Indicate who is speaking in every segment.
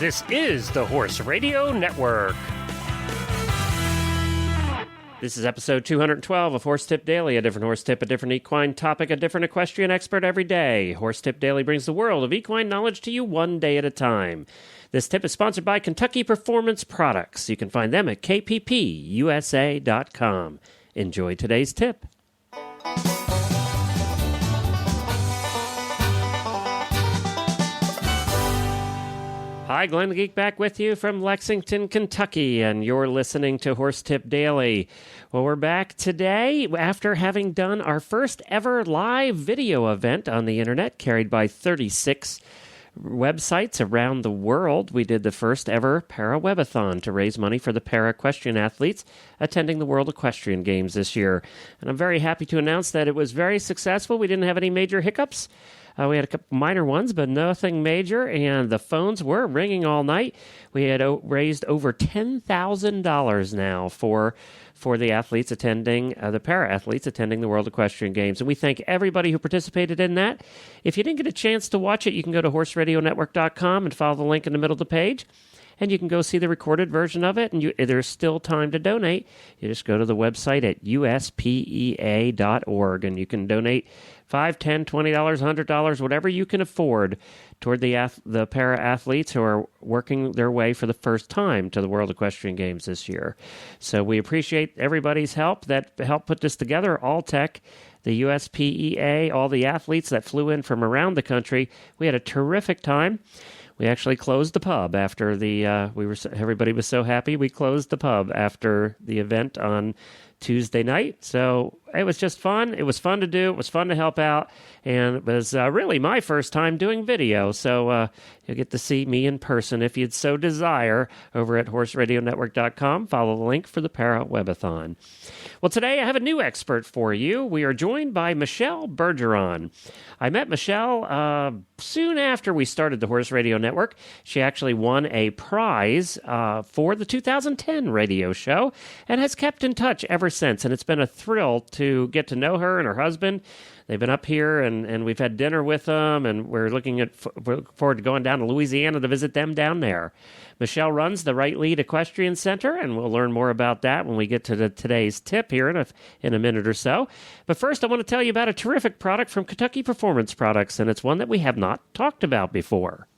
Speaker 1: This is the Horse Radio Network. This is episode 212 of Horse Tip Daily, a different horse tip, a different equine topic, a different equestrian expert every day. Horse Tip Daily brings the world of equine knowledge to you one day at a time. This tip is sponsored by Kentucky Performance Products. You can find them at kppusa.com. Enjoy today's tip. Hi, Glenn the Geek back with you from Lexington, Kentucky, and you're listening to Horse Tip Daily. Well, we're back today after having done our first ever live video event on the internet, carried by 36 websites around the world. We did the first ever para-webathon to raise money for the para-equestrian athletes attending the World Equestrian Games this year. And I'm very happy to announce that it was very successful. We didn't have any major hiccups. We had a couple minor ones, but nothing major, and the phones were ringing all night. We had raised over $10,000 now for the athletes attending, the para-athletes attending the World Equestrian Games. And we thank everybody who participated in that. If you didn't get a chance to watch it, you can go to horseradionetwork.com and follow the link in the middle of the page. And you can go see the recorded version of it, and there's still time to donate. You just go to the website at uspea.org, and you can donate $5, $10, $20, $100, whatever you can afford toward the para-athletes who are working their way for the first time to the World Equestrian Games this year. So we appreciate everybody's help that helped put this together, Alltech, the USPEA, all the athletes that flew in from around the country. We had a terrific time. We actually closed the pub after everybody was so happy. We closed the pub after the event on Tuesday night. So it was just fun. It was fun to do. It was fun to help out. And it was really my first time doing video. So you'll get to see me in person if you'd so desire over at horseradionetwork.com. Follow the link for the Para-Webathon. Well, today I have a new expert for you. We are joined by Michelle Bergeron. I met Michelle soon after we started the Horse Radio Network. She actually won a prize for the 2010 radio show and has kept in touch ever since. And it's been a thrill to get to know her and her husband. They've been up here, and we've had dinner with them, and we're looking forward to going down to Louisiana to visit them down there. Michelle runs the Right Lead Equestrian Center, and we'll learn more about that when we get to today's tip here in a minute or so. But first, I want to tell you about a terrific product from Kentucky Performance Products, and it's one that we have not talked about before.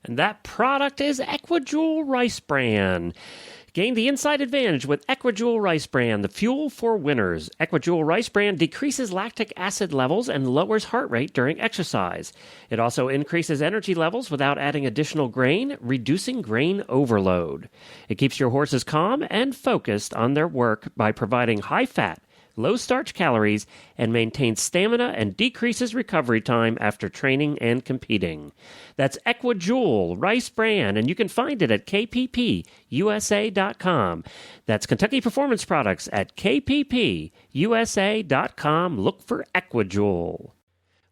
Speaker 1: And that product is EquiJewel Rice Bran. Gain the inside advantage with EquiJewel Rice Bran, the fuel for winners. EquiJewel Rice Bran decreases lactic acid levels and lowers heart rate during exercise. It also increases energy levels without adding additional grain, reducing grain overload. It keeps your horses calm and focused on their work by providing high-fat, low-starch calories, and maintains stamina and decreases recovery time after training and competing. That's EquiJewel Rice Bran, and you can find it at kppusa.com. That's Kentucky Performance Products at kppusa.com. Look for EquiJewel.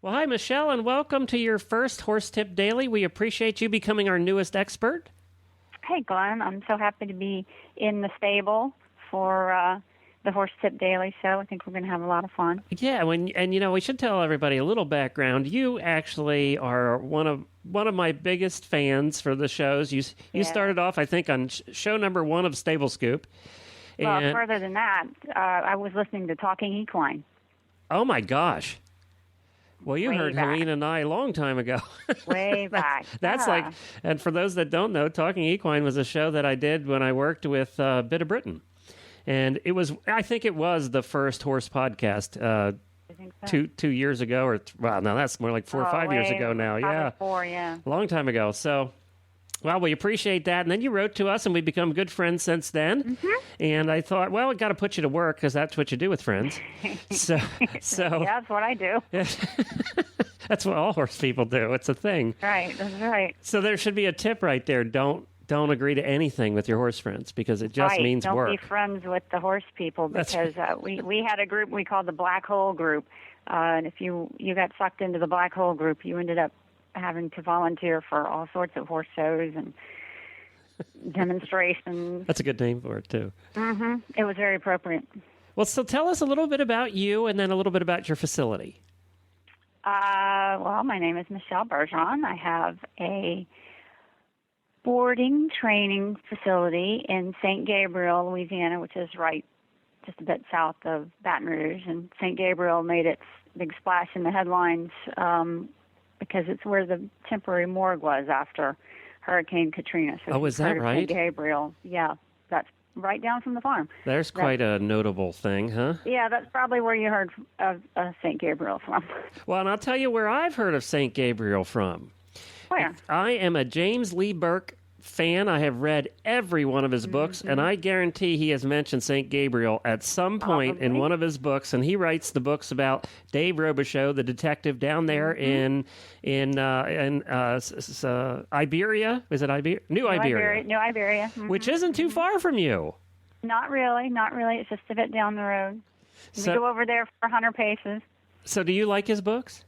Speaker 1: Well, hi, Michelle, and welcome to your first Horse Tip Daily. We appreciate you becoming our newest expert.
Speaker 2: Hey, Glenn. I'm so happy to be in the stable for the Horse Tip Daily show. I think we're going to have a lot of fun.
Speaker 1: Yeah, we should tell everybody a little background. You actually are one of my biggest fans for the shows. You started off, I think, on show number 1 of Stable Scoop.
Speaker 2: Well, further than that, I was listening to Talking Equine.
Speaker 1: Oh my gosh! Well, you heard
Speaker 2: back.
Speaker 1: Helene and I a long time ago.
Speaker 2: Way back.
Speaker 1: That's like, and for those that don't know, Talking Equine was a show that I did when I worked with Bit of Britain. And I think it was the first horse podcast
Speaker 2: I think so.
Speaker 1: 2 years ago, now that's more like 4 or 5 years ago now. Yeah.
Speaker 2: 4, yeah.
Speaker 1: A long time ago. So, well, we appreciate that. And then you wrote to us, and we've become good friends since then.
Speaker 2: Mm-hmm.
Speaker 1: And I thought, well, we got to put you to work because that's what you do with friends. So
Speaker 2: Yeah, that's what I do.
Speaker 1: That's what all horse people do. It's a thing.
Speaker 2: Right, that's right.
Speaker 1: So there should be a tip right there. Don't agree to anything with your horse friends because it just means work.
Speaker 2: Don't be friends with the horse people because we had a group we called the Black Hole Group. And if you got sucked into the Black Hole Group, you ended up having to volunteer for all sorts of horse shows and demonstrations.
Speaker 1: That's a good name for it, too.
Speaker 2: Mm-hmm. It was very appropriate.
Speaker 1: Well, so tell us a little bit about you and then a little bit about your facility.
Speaker 2: Well, my name is Michelle Bergeron. I have a boarding training facility in St. Gabriel, Louisiana, which is right just a bit south of Baton Rouge. And St. Gabriel made its big splash in the headlines because it's where the temporary morgue was after Hurricane Katrina. So
Speaker 1: is that right?
Speaker 2: St. Gabriel, yeah, that's right down from the farm.
Speaker 1: There's quite a notable thing, huh?
Speaker 2: Yeah, that's probably where you heard of St. Gabriel from.
Speaker 1: Well, and I'll tell you where I've heard of St. Gabriel from.
Speaker 2: Where?
Speaker 1: I am a James Lee Burke fan. I have read every one of his books, and I guarantee he has mentioned St. Gabriel at some point in one of his books, and he writes the books about Dave Robichaux, the detective down there in Iberia. Is it Iberia? New Iberia.
Speaker 2: New Iberia.
Speaker 1: Which isn't too far from you.
Speaker 2: Not really. It's just a bit down the road. We go over there for 100 paces.
Speaker 1: So do you like his books?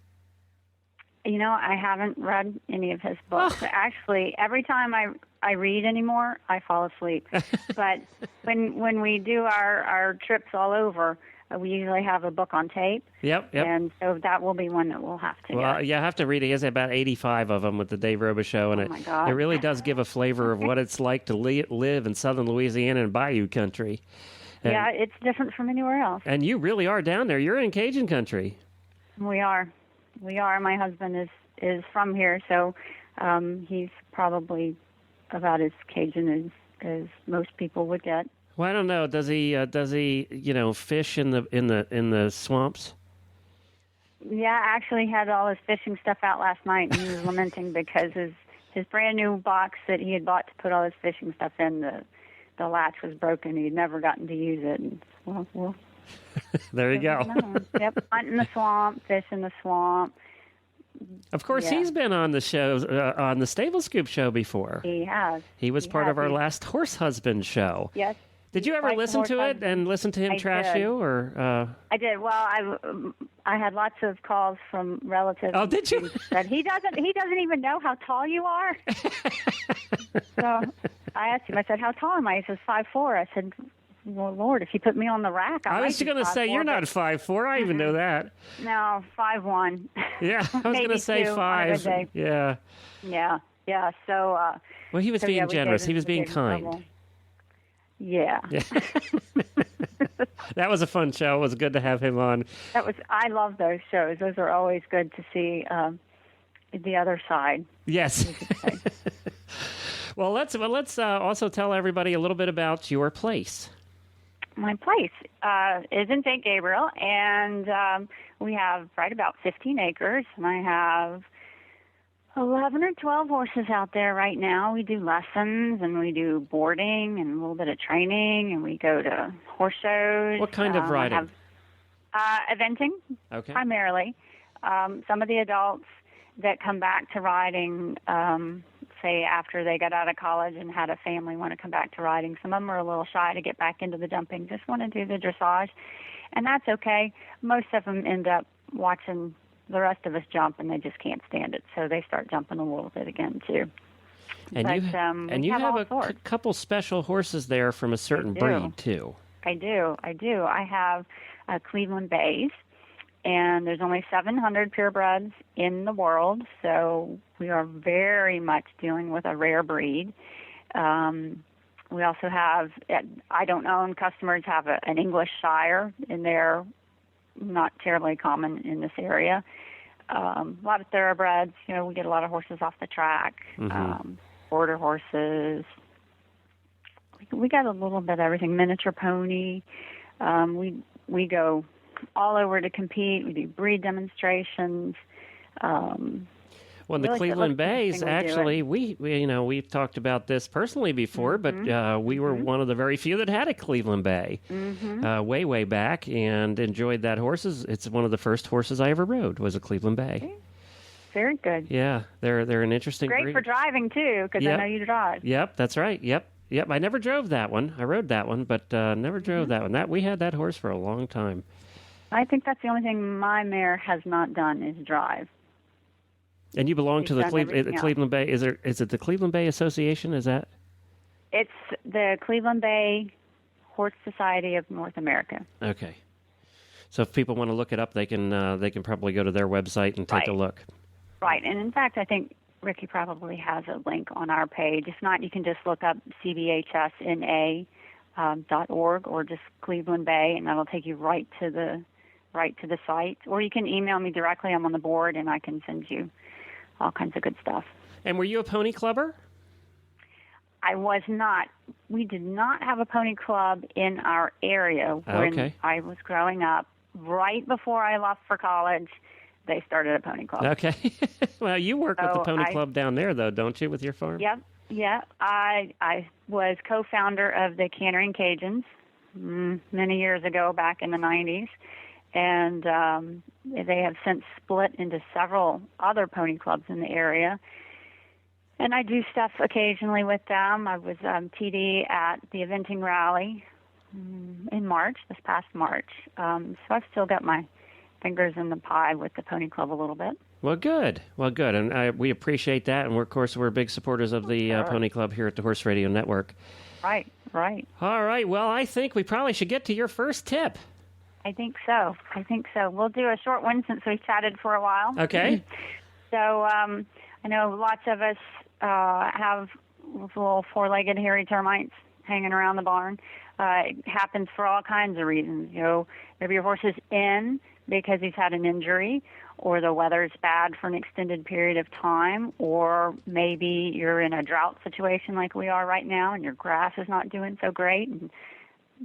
Speaker 2: You know, I haven't read any of his books. Actually, every time I read anymore, I fall asleep. But when we do our trips all over, we usually have a book on tape.
Speaker 1: Yep.
Speaker 2: And so that will be one that we'll have to get.
Speaker 1: You have to read it. He has about 85 of them with the Dave Robichaux, and it really does give a flavor of what it's like to live in southern Louisiana and bayou country. And,
Speaker 2: yeah, it's different from anywhere else.
Speaker 1: And you really are down there. You're in Cajun country.
Speaker 2: We are. My husband is from here, so he's probably about as Cajun as most people would get.
Speaker 1: Well, I don't know. Does he fish in the swamps?
Speaker 2: Yeah, actually had all his fishing stuff out last night, and he was lamenting because his brand new box that he had bought to put all his fishing stuff in, the latch was broken. He'd never gotten to use it. And, well.
Speaker 1: There you go.
Speaker 2: Yep, hunt in the swamp, fish in the swamp.
Speaker 1: Of course, he's been on the show, on the Stable Scoop show before.
Speaker 2: He has.
Speaker 1: He was part of our last Horse Husband show.
Speaker 2: Yes.
Speaker 1: Did you ever listen to it and listen to him trash you, or?
Speaker 2: I did. Well, I had lots of calls from relatives.
Speaker 1: Oh, did you?
Speaker 2: That he doesn't even know how tall you are. So I asked him. I said, "How tall am I?" He says, 5'4". I said, well, Lord, if you put me on the rack,
Speaker 1: I was going to say, you're not 5'4". I even know that.
Speaker 2: No, 5'1".
Speaker 1: Yeah, I was going to say 5. Yeah.
Speaker 2: Yeah. So.
Speaker 1: Well, he was being generous. He was being kind.
Speaker 2: Trouble. Yeah.
Speaker 1: That was a fun show. It was good to have him on.
Speaker 2: I love those shows. Those are always good to see the other side.
Speaker 1: Yes. Well, let's also tell everybody a little bit about your place.
Speaker 2: My place is in St. Gabriel, and we have right about 15 acres, and I have 11 or 12 horses out there right now. We do lessons, and we do boarding, and a little bit of training, and we go to horse shows.
Speaker 1: What kind of riding?
Speaker 2: Eventing, primarily. Some of the adults that come back to riding, say after they got out of college and had a family, want to come back to riding. Some of them are a little shy to get back into the jumping, just want to do the dressage, and that's okay. Most of them end up watching the rest of us jump, and they just can't stand it, so they start jumping a little bit again too.
Speaker 1: And you have a couple special horses there from a certain breed too.
Speaker 2: I do. I have Cleveland Bays, and there's only 700 purebreds in the world, so we are very much dealing with a rare breed. We also have, I don't own, customers have an English Shire, and they're not terribly common in this area. A lot of thoroughbreds, we get a lot of horses off the track, border horses. We got a little bit of everything, miniature pony. We go all over to compete. We do breed demonstrations.
Speaker 1: Well, the Cleveland Bays, actually, we've talked about this personally before, but we were one of the very few that had a Cleveland Bay way back, and enjoyed that horses. It's one of the first horses I ever rode was a Cleveland Bay.
Speaker 2: Very good.
Speaker 1: Yeah, they're an interesting breed.
Speaker 2: Great for driving too, because I know you drive.
Speaker 1: Yep, that's right. Yep. I never drove that one. I rode that one, but never drove that one. We had that horse for a long time.
Speaker 2: I think that's the only thing my mare has not done is drive.
Speaker 1: And you belong to the Cleveland Bay. Is it the Cleveland Bay Association? Is that?
Speaker 2: It's the Cleveland Bay Horse Society of North America.
Speaker 1: Okay. So if people want to look it up, they can probably go to their website and take a look.
Speaker 2: Right, and in fact, I think Ricky probably has a link on our page. If not, you can just look up cbhsna.org or just Cleveland Bay, and that'll take you right to the site. Or you can email me directly. I'm on the board, and I can send you all kinds of good stuff.
Speaker 1: And were you a pony clubber?
Speaker 2: I was not. We did not have a pony club in our area when I was growing up. Right before I left for college, they started a pony club.
Speaker 1: Okay. Well, you work with the pony club down there, though, don't you, with your farm?
Speaker 2: Yep. Yeah. I was co-founder of the Cantering Cajuns many years ago, back in the 90s. And they have since split into several other pony clubs in the area. And I do stuff occasionally with them. I was TD at the eventing rally in March, this past March. So I've still got my fingers in the pie with the pony club a little bit.
Speaker 1: Well, good. And we appreciate that. And we're big supporters of the pony club here at the Horse Radio Network.
Speaker 2: Right.
Speaker 1: All right. Well, I think we probably should get to your first tip.
Speaker 2: I think so. We'll do a short one since we chatted for a while.
Speaker 1: Okay.
Speaker 2: So I know lots of us have little four-legged hairy termites hanging around the barn. It happens for all kinds of reasons. Maybe your horse is in because he's had an injury, or the weather's bad for an extended period of time, or maybe you're in a drought situation like we are right now and your grass is not doing so great, and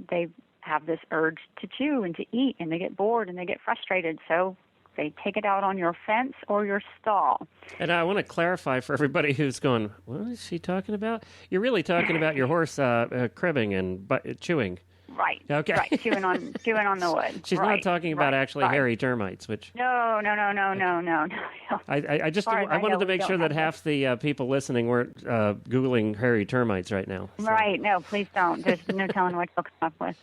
Speaker 2: they have this urge to chew and to eat, and they get bored and they get frustrated, so they take it out on your fence or your stall. And
Speaker 1: I want to clarify for everybody who's going, what is she talking about? You're really talking about your horse cribbing and chewing.
Speaker 2: Right.
Speaker 1: Okay.
Speaker 2: Right. Chewing on the wood.
Speaker 1: She's not talking about actually hairy termites, which.
Speaker 2: No.
Speaker 1: I wanted to make sure that half the people listening weren't Googling hairy termites right now.
Speaker 2: So. Right. No, please don't. There's no telling what you'll come up with.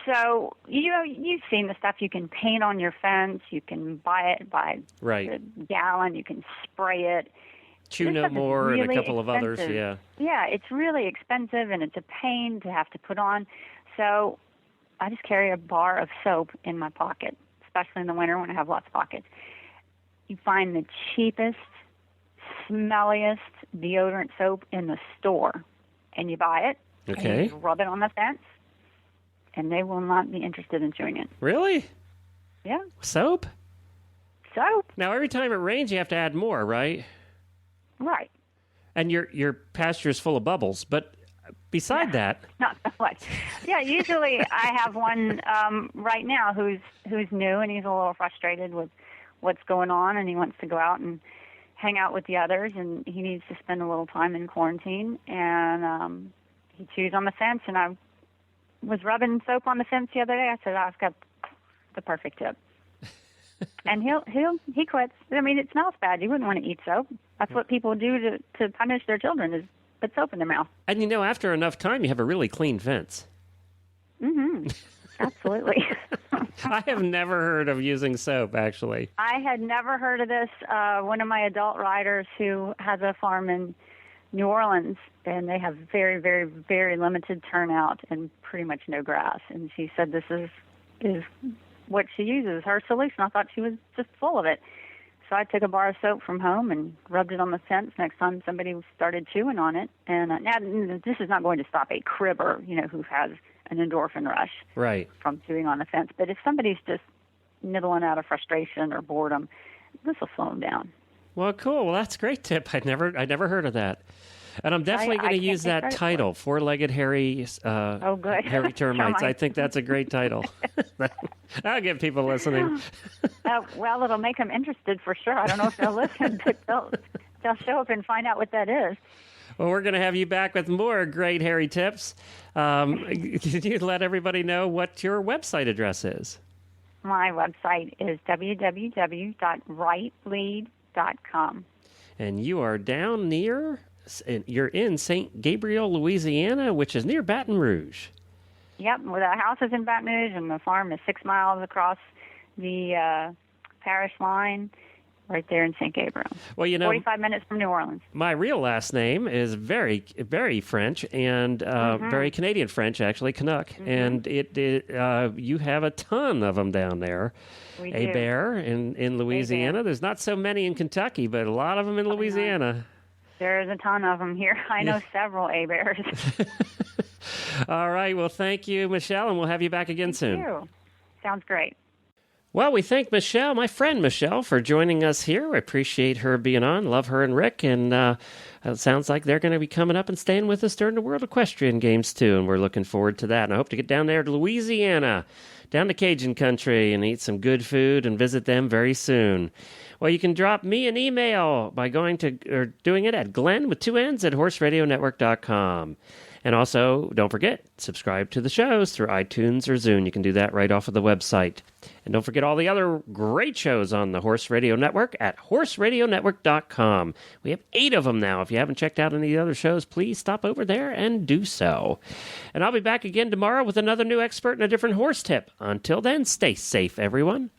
Speaker 2: So, you've seen the stuff you can paint on your fence. You can buy it by the gallon. You can spray it.
Speaker 1: Chew No More really and a couple of others, yeah.
Speaker 2: Yeah, it's really expensive, and it's a pain to have to put on. So I just carry a bar of soap in my pocket, especially in the winter when I have lots of pockets. You find the cheapest, smelliest deodorant soap in the store, and you buy it,
Speaker 1: and
Speaker 2: you just rub it on the fence, and they will not be interested in chewing it.
Speaker 1: Really?
Speaker 2: Yeah.
Speaker 1: Soap?
Speaker 2: Soap.
Speaker 1: Now, every time it rains, you have to add more, right?
Speaker 2: Right.
Speaker 1: And your pasture is full of bubbles, but beside that...
Speaker 2: Not so much. Yeah, usually I have one right now who's new, and he's a little frustrated with what's going on, and he wants to go out and hang out with the others, and he needs to spend a little time in quarantine, and he chews on the fence, and I was rubbing soap on the fence the other day. I said, I've got the perfect tip. And he quits. I mean, it smells bad. You wouldn't want to eat soap. That's what people do to punish their children, is put soap in their mouth.
Speaker 1: And after enough time, you have a really clean fence.
Speaker 2: Mm-hmm. Absolutely.
Speaker 1: I have never heard of using soap, actually.
Speaker 2: I had never heard of this. One of my adult riders who has a farm in New Orleans, and they have very, very, very limited turnout and pretty much no grass. And she said this is what she uses, her solution. I thought she was just full of it. So I took a bar of soap from home and rubbed it on the fence next time somebody started chewing on it. And now this is not going to stop a cribber, who has an endorphin rush from chewing on the fence. But if somebody's just nibbling out of frustration or boredom, this will slow them down.
Speaker 1: Well, cool. Well, that's a great tip. I'd never heard of that. And I'm definitely going to use that title, Four-Legged Hairy Hairy Termites. I think that's a great title. That'll get people listening.
Speaker 2: Well, it'll make them interested for sure. I don't know if they'll listen, but they'll show up and find out what that is.
Speaker 1: Well, we're going to have you back with more great hairy tips. Can you let everybody know what your website address is?
Speaker 2: My website is www.rightlead.com.
Speaker 1: And you are down near... You're in St. Gabriel, Louisiana, which is near Baton Rouge.
Speaker 2: Yep, well, the house is in Baton Rouge, and the farm is 6 miles across the parish line. right there in St. Gabriel.
Speaker 1: Well,
Speaker 2: 45 minutes from New Orleans.
Speaker 1: My real last name is very, very French and very Canadian French, actually, Canuck. And you have a ton of them down there.
Speaker 2: We
Speaker 1: A
Speaker 2: do.
Speaker 1: bear in Louisiana. There's not so many in Kentucky, but a lot of them in Louisiana.
Speaker 2: There's a ton of them here. I know several A-bears.
Speaker 1: All right. Well, thank you, Michelle, and we'll have you back again soon.
Speaker 2: Thank you. Sounds great.
Speaker 1: Well, we thank Michelle, my friend Michelle, for joining us here. We appreciate her being on. Love her and Rick. And it sounds like they're going to be coming up and staying with us during the World Equestrian Games, too. And we're looking forward to that. And I hope to get down there to Louisiana, down to Cajun country, and eat some good food and visit them very soon. Well, you can drop me an email by doing it at Glenn with 2 N's at horseradionetwork.com. And also, don't forget, subscribe to the shows through iTunes or Zune. You can do that right off of the website. And don't forget all the other great shows on the Horse Radio Network at horseradionetwork.com. We have 8 of them now. If you haven't checked out any of the other shows, please stop over there and do so. And I'll be back again tomorrow with another new expert and a different horse tip. Until then, stay safe, everyone.